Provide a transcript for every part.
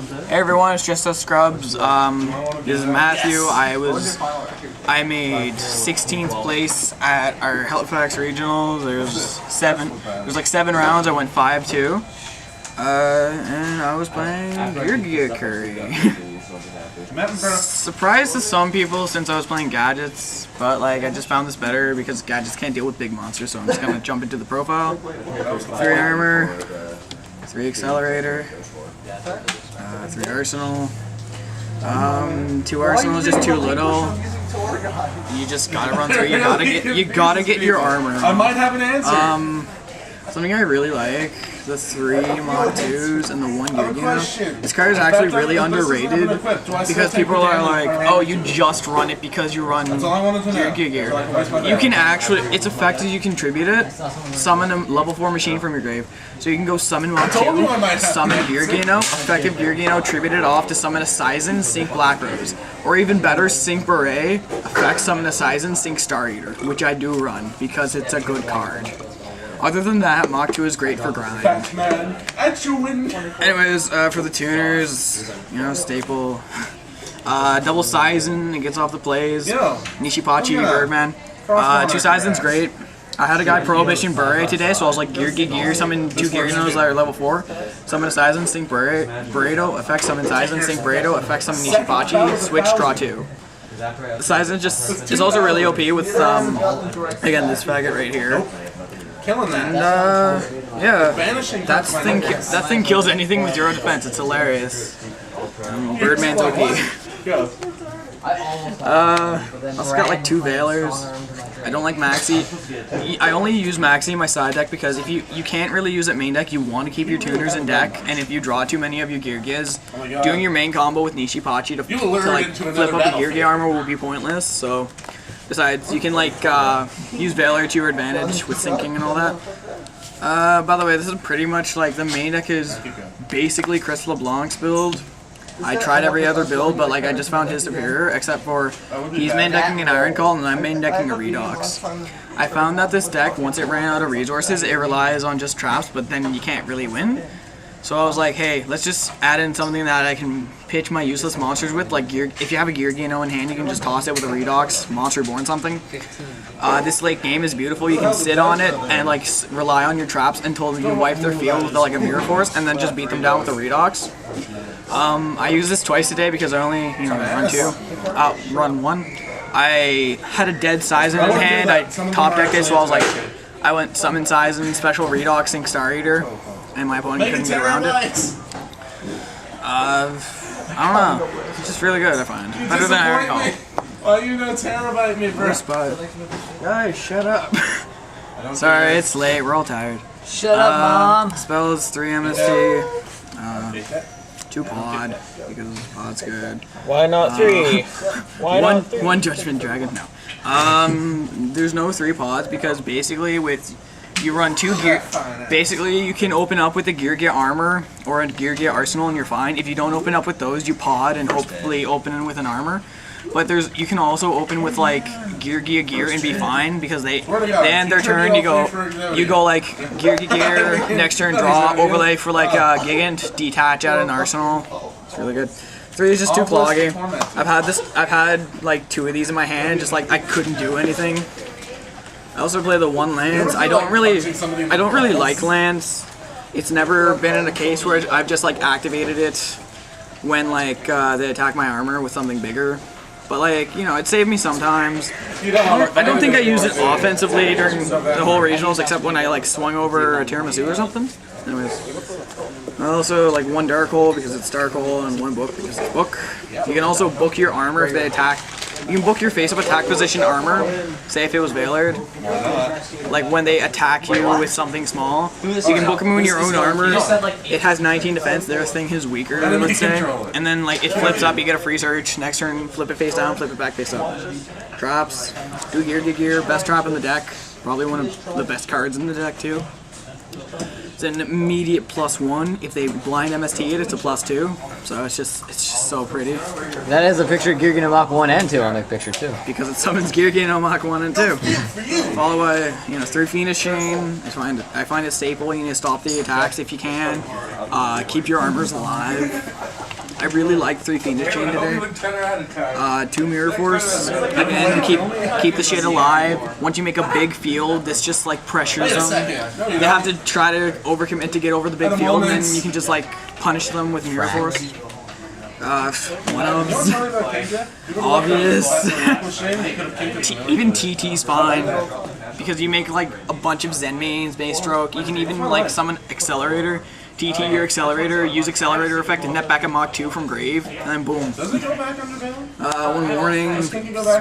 Hey everyone, it's just us scrubs. This is Matthew. I made 16th place at our Halifax regionals. There's like 7 rounds. I went 5-2. And I was playing Geargia Karakuri. Surprised to some people since I was playing gadgets, but like I just found this better because gadgets can't deal with big monsters, so I'm just gonna jump into the profile. 3 armor, 3 accelerator, 3 arsenal. 2 arsenal is just too little. You just gotta run through. You gotta get your armor. I might have an answer. Something I really like, the 3 Mach 2s and the 1 Geargia. This card is actually really underrated because people are like, oh, you just run it because you run Geargia gear. You can actually, it's effective, you can tribute it, summon a level 4 machine from your grave. So you can go summon Mach 2, summon Geargia, effective Geargia, tribute it off to summon a Sizen, Sync Black Rose. Or even better, Sync Beret, effect summon a Sizen, Sync Star Eater, which I do run because it's a good card. Other than that, Mach 2 is great for grind. Anyways, for the tuners, you know, staple. Double Sizen, it gets off the plays. Nishipachi, Birdman. 2 Sizen's great. I had a guy Prohibition Beret today, so I was like Gear, summon 2 Geargianos that are level 4. Summon a Sizen, Sync Burrito, effect summon Sizen, Sync Burrito, effect summon Nishipachi, switch, draw 2. The Sizen just is also really OP with, again, this faggot right here. Killing that. And, yeah, that thing kills anything with 0 defense. It's hilarious. Birdman's OP. Also got like 2 Veilers. I don't like Maxi. I only use Maxi in my side deck because if you can't really use it main deck, you want to keep your tuners in deck, and if you draw too many of your Geargias, doing your main combo with Nishipachi to like flip up a Geargia armor will be pointless. So. Besides, you can like use Valor to your advantage with syncing and all that. By the way, this is pretty much like the main deck is basically Chris LeBlanc's build. I tried every other build, but like I just found his superior, except for he's main decking an Iron Call and I'm main decking a Redox. I found that this deck, once it ran out of resources, it relies on just traps, but then you can't really win. So I was like, hey, let's just add in something that I can pitch my useless monsters with, like if you have a Geargia in hand, you can just toss it with a Redox, Monster Born something. This late game is beautiful. You can sit on it and like rely on your traps until you wipe their field with like a Mirror Force, and then just beat them down with a Redox. I used this twice today because I only run 1. I had a dead Sizen in hand. I top decked it, so I was like, I went summon Sizen, special Redox, Sync Star Eater. And my opponent couldn't get around it. I don't know. It's just really good, I find. Better than Iron Call. Why you no terabyte me, bro? Guys, shut up. Sorry, it's late. We're all tired. Shut up, Mom. Spells 3 MST. 2 pod, because pod's good. Why not 3? Why not 3? 1 Judgment Dragon, no. There's no 3 pods because basically you run 2 gear. Basically, you can open up with a Geargia armor or a Geargia arsenal, and you're fine. If you don't open up with those, you pod and hopefully open with an armor. But you can also open with like Geargia gear and be fine because they end their turn. You go like Geargia gear, next turn draw, overlay for like Gigant, detach out an arsenal. It's really good. 3 is just too cloggy. I've had like 2 of these in my hand, just like I couldn't do anything. I also play the 1 lands. I don't really like lands. It's never been in a case where I've just like activated it when like they attack my armor with something bigger. But like, you know, it saved me sometimes. I don't think I used it offensively during the whole regionals except when I like swung over a tiramisu or something. Anyways. Also like 1 dark hole because it's dark hole and 1 book because it's book. You can also book your armor if they attack. You can book your face-up attack position armor, say if it was Veilered, like when they attack you with something small. You can book them in your own armor. It has 19 defense, their thing is weaker, let's say. And then like it flips up, you get a free search, next turn flip it face down, flip it back face up. Traps, do gear, best trap in the deck, probably one of the best cards in the deck too. It's an immediate +1. If they blind MST it, it's a +2. So it's just so pretty. That is a picture of Geargia Mach 1 and 2 on the picture too. Because it summons Geargia Mach 1 and 2. Followed by 3 Phoenix Chain. I find it staple. You need to stop the attacks if you can. Keep your armors alive. I really like 3 Phoenix Chain today. 2 Mirror Force. Again, keep the shit alive. Once you make a big field, this just like pressures them. They have to try to overcommit to get over the big field, and then you can just like punish them with Mirror Force. One ofs. Obvious. Even TT's fine. Because you make like a bunch of Zen mains, base stroke. You can even like summon Accelerator. TT your Accelerator, use Accelerator effect and net back a Mach 2 from Grave, and then boom. Does it go back under balance? One warning,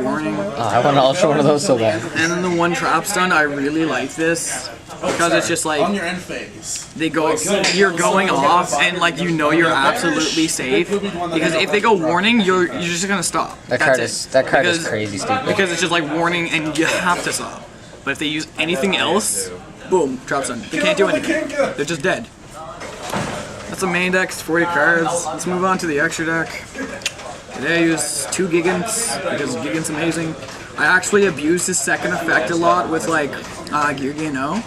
warning. I want to ultra one of those so bad. And then the one trap stun, I really like this. Because it's just like, on your end phase. They go, you're going off and like you know you're absolutely safe. Because if they go warning, you're just gonna stop. That card is crazy stupid. Because it's just like warning and you have to stop. But if they use anything else, boom, trap stun. They can't do anything. They're just dead. That's the main deck, 40 cards. Let's move on to the extra deck. Today I use 2 Gigants, because Gigant's amazing. I actually abused his second effect a lot with like Geargia No.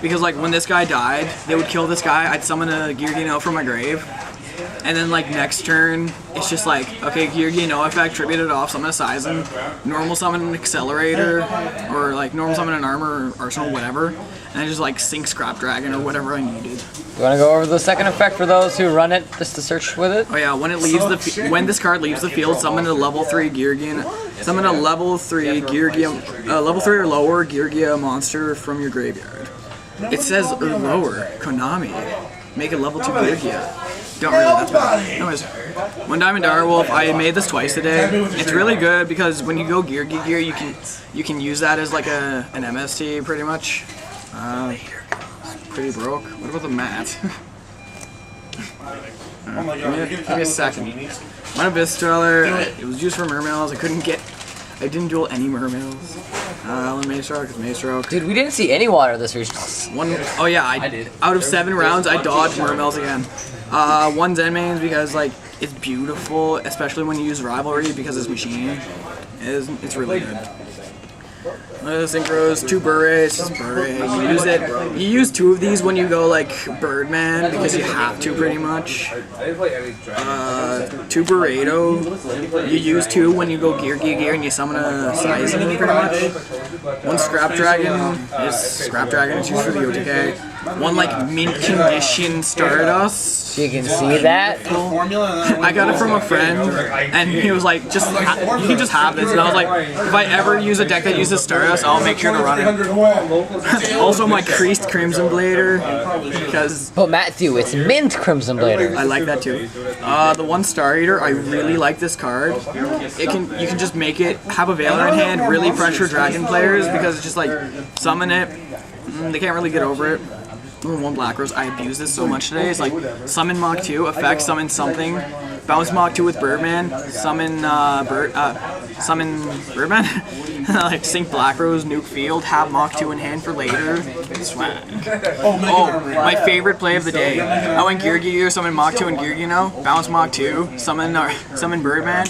Because like when this guy died, they would kill this guy, I'd summon a Geargia No from my grave. And then like next turn, it's just like, okay, Geargia No effect, tribute it off, summon a Sizen, normal summon an Accelerator, or like normal summon an Armor or Arsenal, whatever. And I just like sink Scrap Dragon or whatever I needed. You want to go over the second effect for those who run it just to search with it? Oh yeah, when it leaves when this card leaves the field, summon a level 3 Geargia, summon a level 3 Geargia, level 3 or lower Geargia monster from your graveyard. It says or lower, Konami. Make a level 2 Geargia. Don't really, that's bad. Anyways, 1 Diamond Direwolf, I made this twice today. It's really good because when you go Geargia gear, you can use that as like an MST pretty much. Pretty broke. What about the mat? Give me a second. One Abyss Dweller. It was used for Mermails. I didn't duel any Mermails. One Maze Stroke is Maze Stroke. Dude, we didn't see any water this region. Oh yeah, I did. Out of 7 rounds, I dodged Mermails again. 1 Zen mains because like it's beautiful, especially when you use Rivalry because it's machine. It's really good. Synchros, 2 Bure, you use it. You use 2 of these when you go like Birdman because you have to pretty much. 2 Burrito, you use 2 when you go Geargia gear and you summon a Sizen pretty much. 1 Scrap Dragon is used for the OTK. 1 like mint condition Stardust. You can see that. I got it from a friend, and he was like, "You can just have this." And I was like, "If I ever use a deck that uses Stardust, I'll make sure to run it." Also, my creased Crimson Blader, because. But Matthew, it's mint Crimson Blader. I like that too. The 1 Star Eater, I really like this card. You can just make it have a Veiler in hand, really pressure Dragon players because it's just like summon it. They can't really get over it. 1 Black Rose, I abuse this so much today. It's like summon Mach 2, effect, summon something, bounce Mach 2 with Birdman, summon Birdman, like sink Black Rose, nuke field, have Mach 2 in hand for later. Swag. Oh, my favorite play of the day. I went Geargia gear, summon Mach 2 and Geargia No, bounce Mach 2, summon Birdman,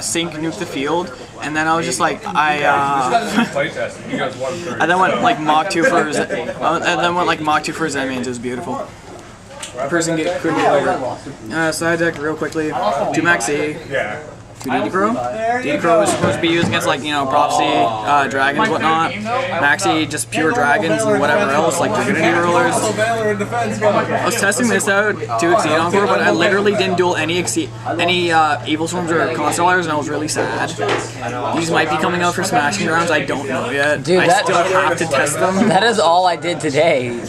sink nuke the field. And then I was just like, I then went like Mach 2 for Zen mains. It was beautiful. The person couldn't get over it. Side deck real quickly. 2 Maxi. 2 DD Pro. DD Pro is supposed to be used against like, you know, Prophecy, dragons, whatnot. Maxi, just pure dragons and whatever else, like Divinity Rollers. I was testing this out to Exceed Encore, but I literally didn't duel any Evil Swarms or Constellars, and I was really sad. These might be coming out for Smashing Grounds, I don't know yet. Dude, I still have to test them. That is all I did today.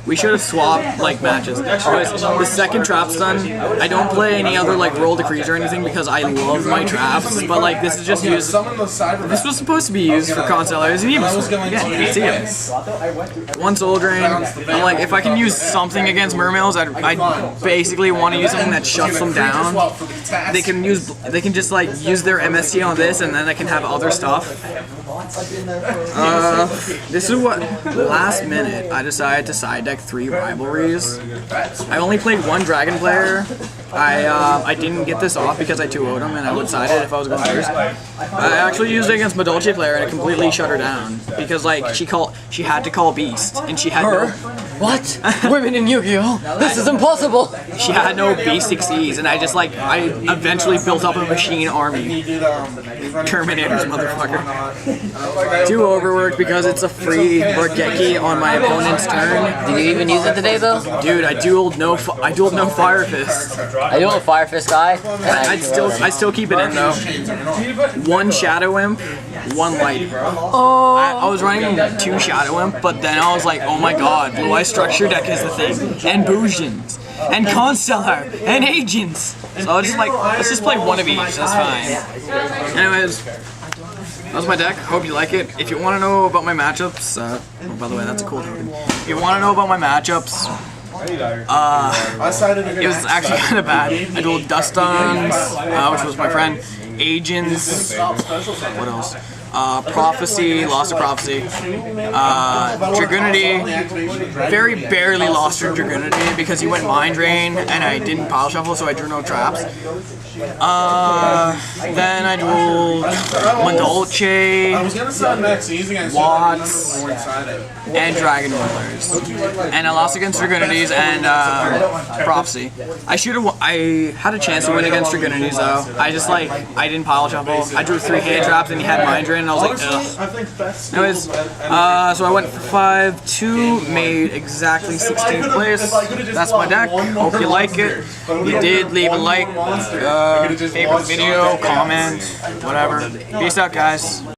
We should have swapped like matches. Anyways, the second trap stun, I don't play any other like roll decrees or anything because I love my traps, but like this is just used. This was supposed to be used for Constellars and Evil Swarms. Yeah, you can see it. 1 Soul Drain. I'm like, if I can use something against Mermails, I basically want to use something that shuts them down. They can just like use their MST on this, and then they can have other stuff. This is what last minute I decided to side deck 3 rivalries. I only played 1 dragon player. I didn't get this off because I 2-0'd him and I would side it if I was going first. I actually used it against Madolche player and it completely shut her down because like she had to call Beast and she had What? Women in Yu-Gi-Oh! This is impossible! She had no basic C's, and I eventually built up a machine army. Terminators, motherfucker. Too overworked because it's a free Borgeki on my opponent's turn. Did you even use it today, though? Dude, I dueled no Fire Fist. I do a Fire Fist guy. I still keep it in though. 1 Shadow Imp, 1 Light. Oh. I was running 2 Shadow Imp, but then I was like, oh my god, Blue Eye Structure deck is the thing. And Bujins. And Constellar. And Agents. So I was just like, let's just play one of each, that's fine. Anyways, that was my deck. Hope you like it. If you want to know about my matchups, oh, by the way, that's a cool token. If you want to know about my matchups, it was actually kind of bad. I dueled Dustons, which was my friend. Agents. What else? Prophecy, lost to Prophecy. Dragoonity, very barely lost to Dragoonity because he went Mind Drain and I didn't Pile Shuffle, so I drew no traps. Then I dueled Mandolce, Watts, and Dragon Rollers. And I lost against Dragoonities and Prophecy. I had a chance to win against Dragoonities though. I didn't Pile Shuffle. I drew 3 hand traps and he had Mind Drain and I was like, ugh. Anyways, so I went for 5-2, made exactly 16th place. That's my deck. Hope you like it. If you did, leave a like, favorite video, comment, whatever. Peace out, guys.